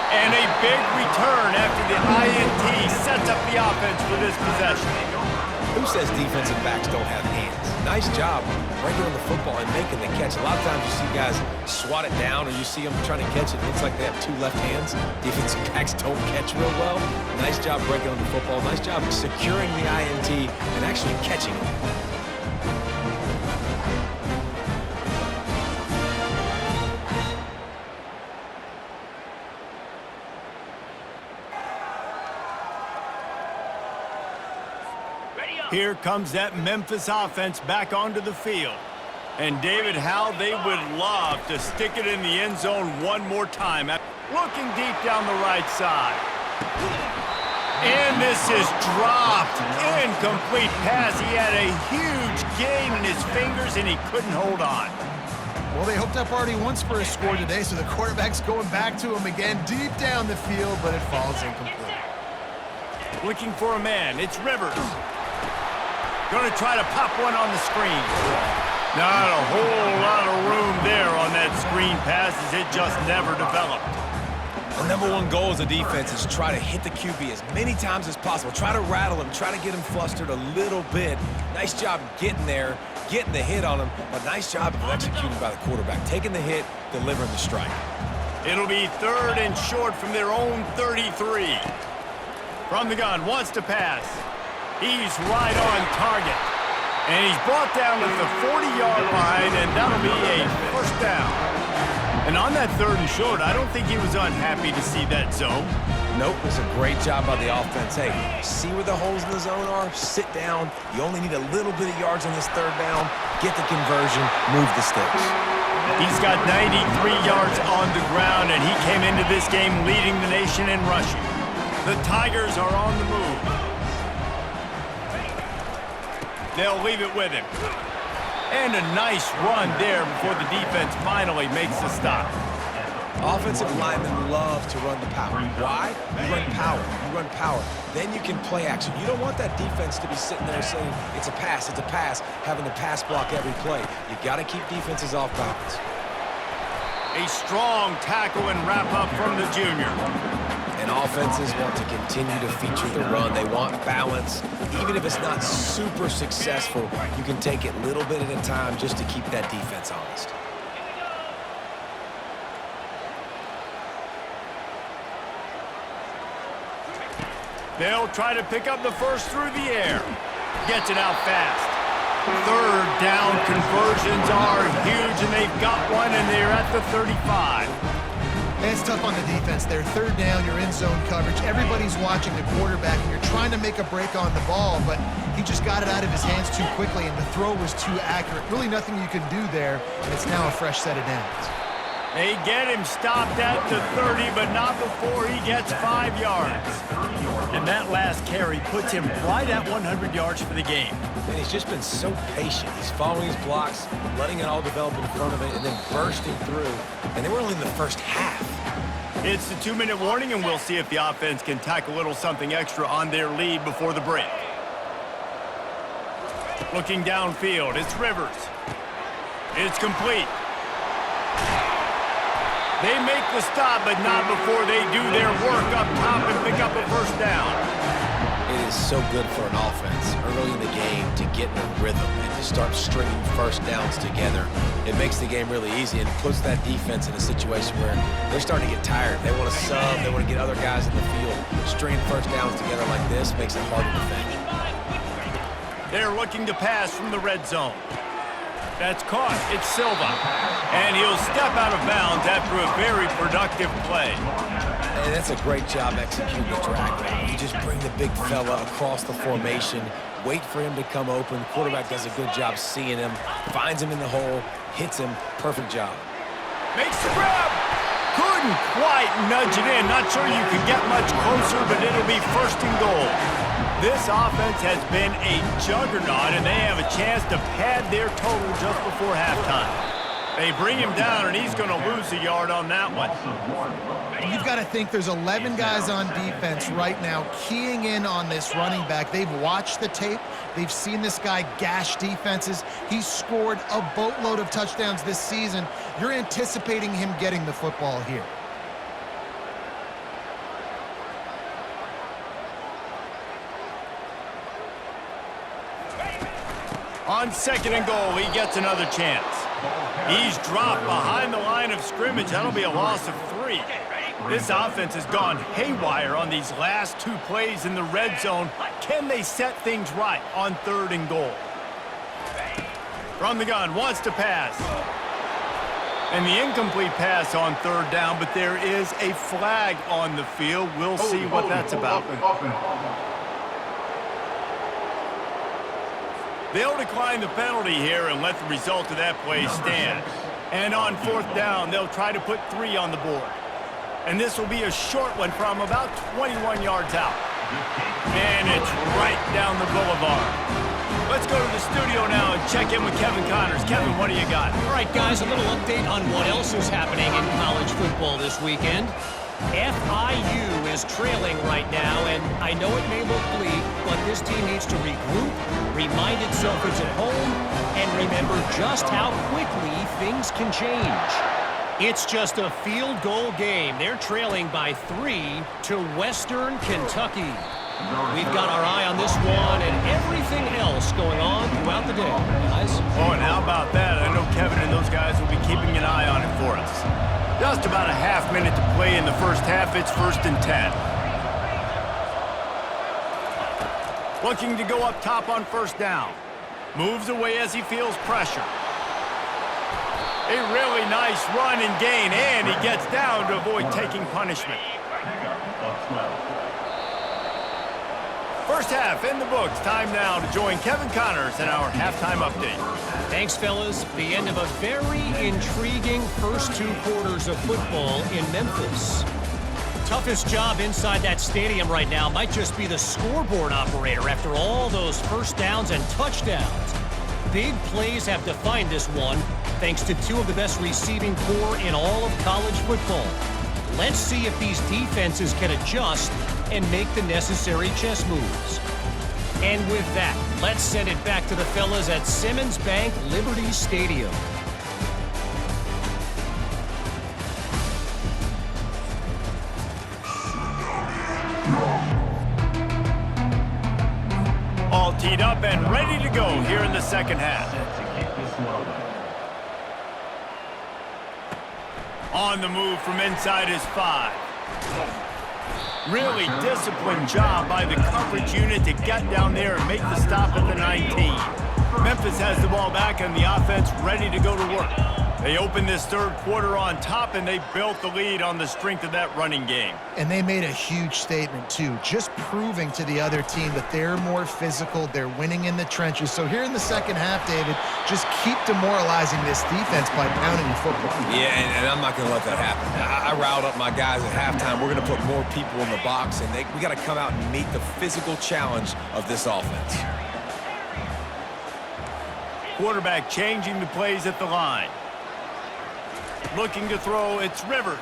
And a big return after the INT sets up the offense for this possession. Who says defensive backs don't have hands? Nice job breaking on the football and making the catch. A lot of times you see guys swat it down or you see them trying to catch it. It looks like they have 2 left hands. Defensive backs don't catch real well. Nice job breaking on the football. Nice job securing the INT and actually catching it. Here comes that Memphis offense back onto the field. And David, how they would love to stick it in the end zone one more time. Looking deep down the right side. And this is dropped. Incomplete pass. He had a huge gain in his fingers and he couldn't hold on. Well, they hooked up already once for a score today, so the quarterback's going back to him again deep down the field, but it falls incomplete. Looking for a man. It's Rivers. Going to try to pop one on the screen. Not a whole lot of room there on that screen pass as it just never developed. The number one goal as a defense is try to hit the QB as many times as possible. Try to rattle him, try to get him flustered a little bit. Nice job getting there, getting the hit on him, but nice job of executing by the quarterback. Taking the hit, delivering the strike. It'll be 3rd and short from their own 33. From the gun, wants to pass. He's right on target. And he's brought down at the 40-yard line, and that'll be a first down. And on that 3rd and short, I don't think he was unhappy to see that zone. Nope, it was a great job by the offense. Hey, see where the holes in the zone are? Sit down. You only need a little bit of yards on this 3rd down. Get the conversion, move the sticks. He's got 93 yards on the ground, and he came into this game leading the nation in rushing. The Tigers are on the move. They'll leave it with him. And a nice run there before the defense finally makes the stop. Offensive linemen love to run the power. Why? You run power. You run power. Then you can play action. You don't want that defense to be sitting there saying, it's a pass, having to pass block every play. You got to keep defenses off balance. A strong tackle and wrap up from the junior. And offenses want to continue to feature the run. They want balance. Even if it's not super successful, you can take it little bit at a time just to keep that defense honest. They'll try to pick up the first through the air. Gets it out fast. 3rd down conversions are huge, and they've got one, and they're at the 35. And it's tough on the defense there. 3rd down, you're in zone coverage. Everybody's watching the quarterback, and you're trying to make a break on the ball, but he just got it out of his hands too quickly, and the throw was too accurate. Really nothing you can do there, and it's now a fresh set of downs. They get him stopped at the 30, but not before he gets 5 yards. And that last carry puts him right at 100 yards for the game. And he's just been so patient. He's following his blocks, letting it all develop in front of it, and then bursting through. And they were only in the first half. It's the 2-minute warning, and we'll see if the offense can tack a little something extra on their lead before the break. Looking downfield, it's Rivers. It's complete. They make the stop, but not before they do their work up top and pick up a first down. It is so good for an offense early in the game to get in a rhythm and to start stringing first downs together. It makes the game really easy and puts that defense in a situation where they're starting to get tired. They want to sub, they want to get other guys in the field. Stringing first downs together like this makes it hard to defend. They're looking to pass from the red zone. That's caught. It's Silva. And he'll step out of bounds after a very productive play. And that's a great job executing the drag route. You just bring the big fella across the formation, wait for him to come open. Quarterback does a good job seeing him, finds him in the hole, hits him. Perfect job. Makes the grab. Couldn't quite nudge it in. Not sure you can get much closer, but it'll be first and goal. This offense has been a juggernaut, and they have a chance to pad their total just before halftime. They bring him down, and he's going to lose a yard on that one. You've got to think there's 11 guys on defense right now keying in on this running back. They've watched the tape. They've seen this guy gash defenses. He's scored a boatload of touchdowns this season. You're anticipating him getting the football here. On second and goal, he gets another chance. He's dropped behind the line of scrimmage. That'll be a loss of 3. This offense has gone haywire on these last 2 plays in the red zone. Can they set things right on third and goal? From the gun, wants to pass. And the incomplete pass on third down, but there is a flag on the field. We'll see what that's about. They'll decline the penalty here and let the result of that play stand. And on fourth down, they'll try to put 3 on the board. And this will be a short one from about 21 yards out. And it's right down the boulevard. Let's go to the studio now and check in with Kevin Connors. Kevin, what do you got? All right, guys, a little update on what else is happening in college football this weekend. FIU is trailing right now, and I know it may look bleak, but this team needs to regroup, remind itself it's at home, and remember just how quickly things can change. It's just a field goal game. They're trailing by 3 to Western Kentucky. We've got our eye on this one and everything else going on throughout the day, guys. Oh, and how about that? I know Kevin and those guys will be keeping an eye on it for us. Just about a half minute to play in the first half. It's 1st and 10. Looking to go up top on first down. Moves away as he feels pressure. A really nice run and gain, and he gets down to avoid taking punishment. First half in the books. Time now to join Kevin Connors in our halftime update. Thanks, fellas. The end of a very intriguing first 2 quarters of football in Memphis. Toughest job inside that stadium right now might just be the scoreboard operator after all those first downs and touchdowns. Big plays have defined this one, thanks to 2 of the best receiving corps in all of college football. Let's see if these defenses can adjust and make the necessary chess moves. And with that, let's send it back to the fellas at Simmons Bank Liberty Stadium. All teed up and ready to go here in the second half. On the move from inside his 5. Really disciplined job by the coverage unit to get down there and make the stop at the 19. Memphis has the ball back and the offense ready to go to work. They opened this third quarter on top, and they built the lead on the strength of that running game. And they made a huge statement, too, just proving to the other team that they're more physical, they're winning in the trenches. So here in the second half, David, just keep demoralizing this defense by pounding the football. Yeah, and I'm not going to let that happen. I riled up my guys at halftime. We're going to put more people in the box, and we got to come out and meet the physical challenge of this offense. Quarterback changing the plays at the line. Looking to throw, it's Rivers.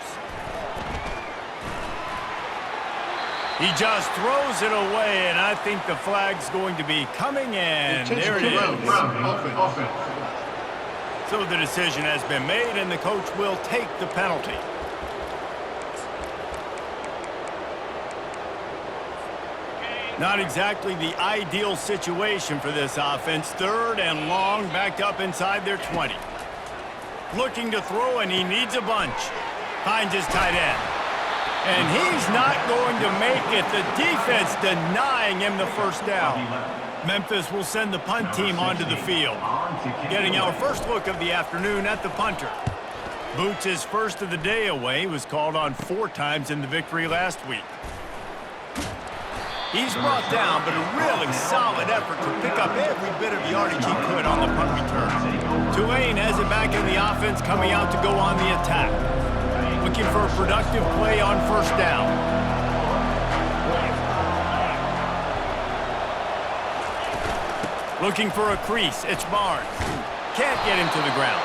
He just throws it away, and I think the flag's going to be coming in. There it is. So the decision has been made, and the coach will take the penalty. Not exactly the ideal situation for this offense. 3rd and long, backed up inside their 20. Looking to throw, and he needs a bunch. Finds his tight end. And he's not going to make it. The defense denying him the first down. Memphis will send the punt team onto the field. Getting our first look of the afternoon at the punter. Boots' first of the day away was called on 4 times in the victory last week. He's brought down, but a really solid effort to pick up every bit of yardage he could on the punt return. TULANE has it back in the offense, coming out to go on the attack. Looking for a productive play on first down. Looking for a crease, it's Barnes. Can't get him to the ground.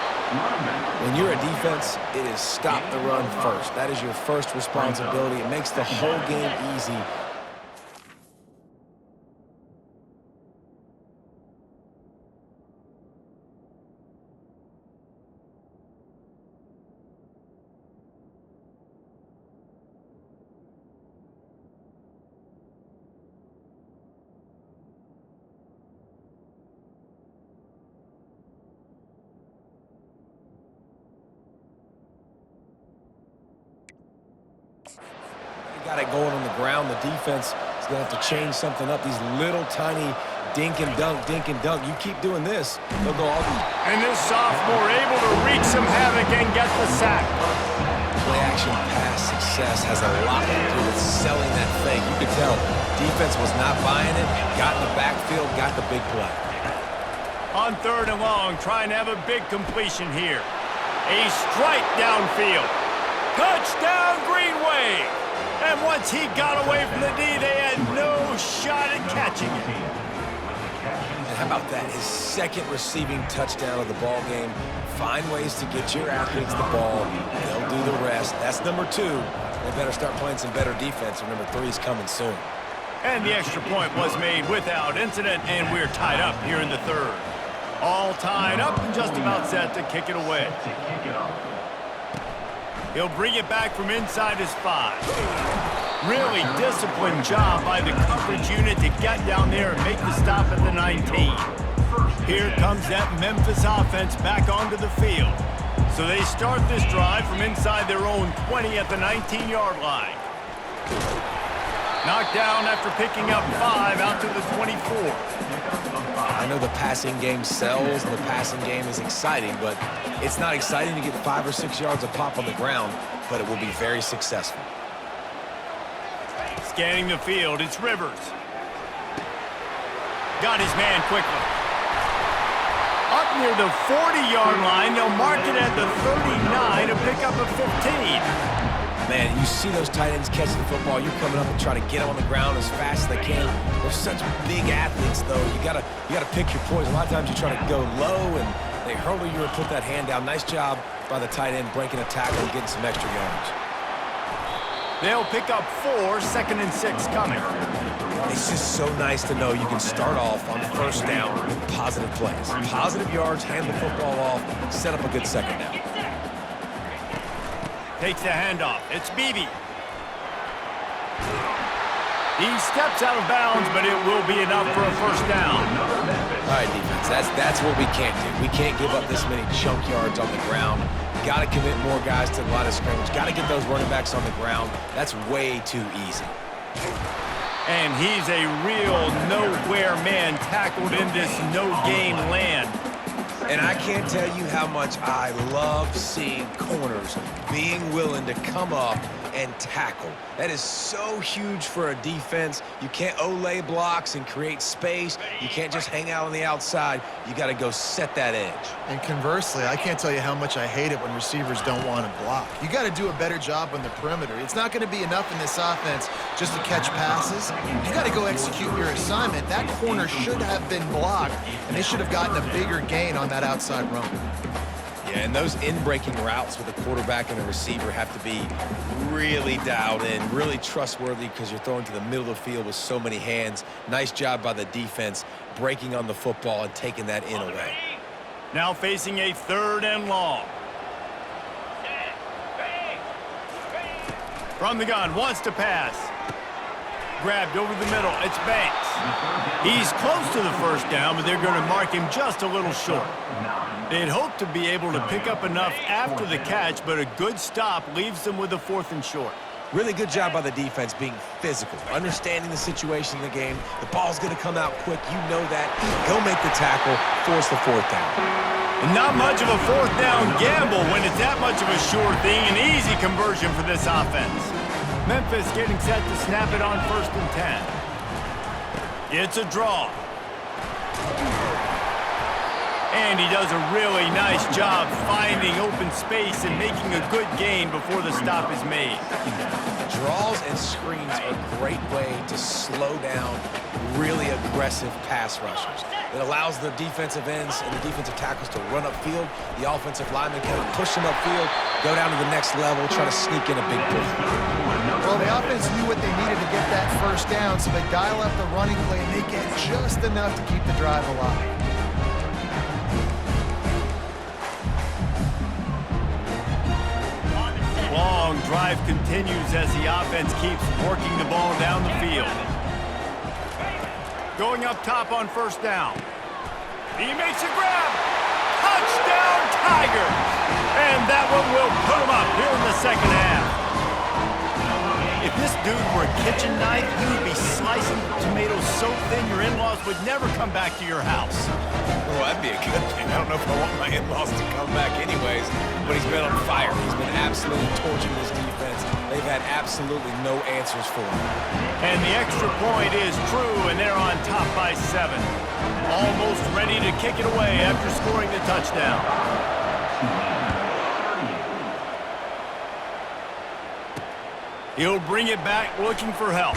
When you're a defense, it is stop the run first. That is your first responsibility. It makes the whole game easy. Got it going on the ground. The defense is going to have to change something up. These little tiny dink and dunk. You keep doing this, they'll go all the... And this sophomore able to wreak some havoc and get the sack. Play action pass success has a lot to do with selling that fake. You could tell defense was not buying it, got in the backfield, got the big play. On 3rd and long, trying to have a big completion here. A strike downfield. Touchdown, Green Wave. And once he got away from the D, they had no shot at catching it. And how about that? His second receiving touchdown of the ball game. Find ways to get your athletes the ball. They'll do the rest. That's number 2. They better start playing some better defense, and number 3 is coming soon. And the extra point was made without incident, and we're tied up here in the 3rd. All tied up and just about set to kick it away. He'll bring it back from inside his 5. Really disciplined job by the coverage unit to get down there and make the stop at the 19. Here comes that Memphis offense back onto the field. So they start this drive from inside their own 20 at the 19-yard line. Knocked down after picking up 5 out to the 24. I know the passing game sells and the passing game is exciting, but it's not exciting to get 5 or 6 yards a pop on the ground, but it will be very successful. Scanning the field, it's Rivers. Got his man quickly. Up near the 40-yard line, they'll mark it at the 39 to pick up a 15. Man, you see those tight ends catching the football, you're coming up and trying to get them on the ground as fast as they can. They're such big athletes, though. You gotta pick your poison. A lot of times you try to go low, and they hurdle you and put that hand down. Nice job by the tight end breaking a tackle and getting some extra yards. They'll pick up 4, 2nd and 6 coming. It's just so nice to know you can start off on first down with positive plays. Positive yards, hand the football off, set up a good second down. Takes the handoff. It's Beebe. He steps out of bounds, but it will be enough for a first down. All right, defense, that's what we can't do. We can't give up this many chunk yards on the ground. Got to commit more guys to the line of scrimmage. Got to get those running backs on the ground. That's way too easy. And he's a real nowhere man tackled in this no-game land. And I can't tell you how much I love seeing corners being willing to come up and tackle. That is so huge for a defense. You can't olay blocks and create space. You can't just hang out on the outside. You got to go set that edge. And conversely, I can't tell you how much I hate it when receivers don't want to block. You got to do a better job on the perimeter. It's not going to be enough in this offense just to catch passes. You got to go execute your assignment. That corner should have been blocked, and they should have gotten a bigger gain on that outside run. Yeah, and those in-breaking routes with a quarterback and a receiver have to be really dialed in, really trustworthy, because you're throwing to the middle of the field with so many hands. Nice job by the defense breaking on the football and taking that in away. Now facing a 3rd and long. From the gun, wants to pass. Grabbed over the middle, it's Banks. He's close to the first down, but they're going to mark him just a little short. They'd hoped to be able to pick up enough after the catch, but a good stop leaves them with a 4th and short. Really good job by the defense being physical, understanding the situation in the game. The ball's going to come out quick. You know that. Go make the tackle, force the fourth down. And not much of a fourth down gamble when it's that much of a sure thing. An easy conversion for this offense. Memphis getting set to snap it on 1st and 10. It's a draw. And he does a really nice job finding open space and making a good gain before the stop is made. Draws and screens are a great way to slow down really aggressive pass rushers. It allows the defensive ends and the defensive tackles to run upfield. The offensive linemen kind of push them upfield, go down to the next level, try to sneak in a big play. Well, the offense knew what they needed to get that first down, so they dial up the running play, and they get just enough to keep the drive alive. Long drive continues as the offense keeps working the ball down the field. Going up top on 1st down. He makes a grab. Touchdown, Tigers! And that one will put him up here in the second half. If this dude were a kitchen knife, he would be slicing tomatoes so thin your in-laws would never come back to your house. Well, that'd be a good thing. I don't know if I want my in-laws to come back anyways, but he's been on fire. He's been absolutely torching this defense. They've had absolutely no answers for him. And the extra point is true, and they're on top by 7. Almost ready to kick it away after scoring the touchdown. He'll bring it back looking for help.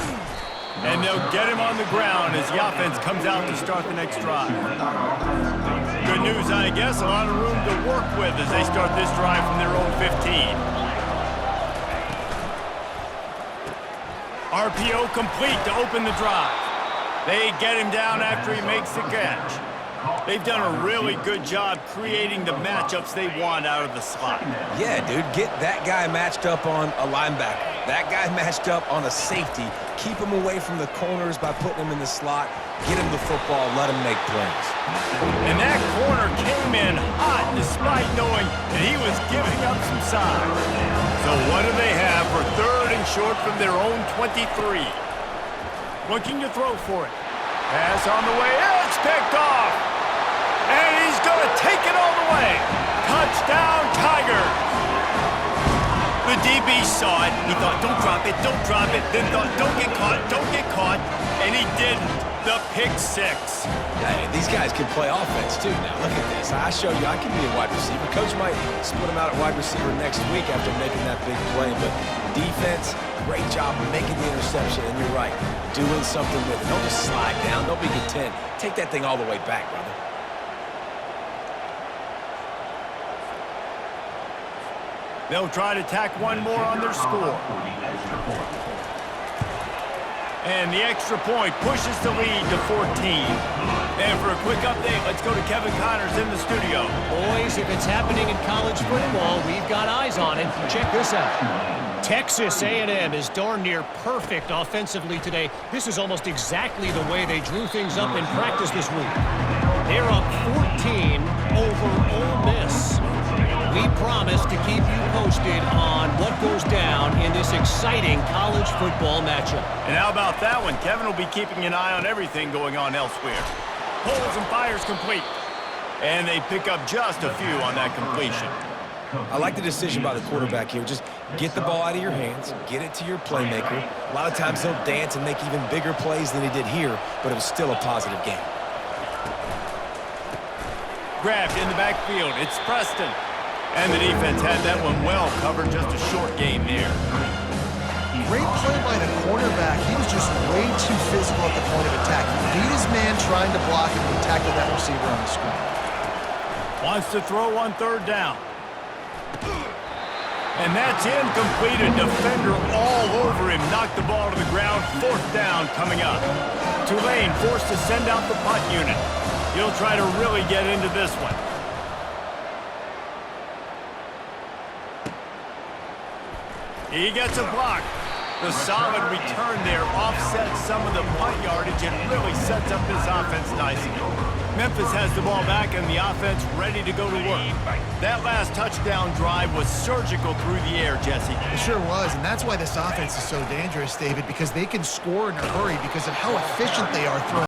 And they'll get him on the ground as the offense comes out to start the next drive. Good news, I guess, a lot of room to work with as they start this drive from their own 15. RPO complete to open the drive. They get him down after he makes the catch. They've done a really good job creating the matchups they want out of the slot. Yeah, dude, get that guy matched up on a linebacker. That guy matched up on a safety. Keep him away from the corners by putting him in the slot. Get him the football, let him make plays. And that corner came in hot despite knowing that he was giving up some size. So what do they have for 3rd and short from their own 23? Looking to throw for it. Pass on the way. It's picked off. And he's going to take it all the way. Touchdown, Tigers. The DB saw it. He thought, don't drop it, don't drop it. Then thought, don't get caught. And he didn't. The pick 6. Hey, these guys can play offense, too. Now, look at this. I show you I can be a wide receiver. Coach might split him out at wide receiver next week after making that big play. But defense, great job making the interception. And you're right, doing something with it. Don't just slide down. Don't be content. Take that thing all the way back, brother. They'll try to tack one more on their score. And the extra point pushes the lead to 14. And for a quick update, let's go to Kevin Connors in the studio. Boys, if it's happening in college football, we've got eyes on it. Check this out. Texas A&M is darn near perfect offensively today. This is almost exactly the way they drew things up in practice this week. They're up 14 over Ole Miss. We promise to keep you posted on what goes down in this exciting college football matchup. And how about that one? Kevin will be keeping an eye on everything going on elsewhere. Pulls and fires complete. And they pick up just a few on that completion. I like the decision by the quarterback here. Just get the ball out of your hands, get it to your playmaker. A lot of times he'll dance and make even bigger plays than he did here, but it was still a positive game. Grabbed in the backfield. It's Preston. And the defense had that one well covered, just a short game there. Great play by the cornerback. He was just way too physical at the point of attack. He beat his man trying to block him and tackled that receiver on the screen. Wants to throw on 3rd down. And that's incomplete. A defender all over him. Knocked the ball to the ground. 4th down coming up. Tulane forced to send out the punt unit. He'll try to really get into this one. He gets a block. The solid return there offsets some of the punt yardage and really sets up this offense nicely. Memphis has the ball back and the offense ready to go to work. That last touchdown drive was surgical through the air, Jesse. It sure was, and that's why this offense is so dangerous, David, because they can score in a hurry because of how efficient they are throwing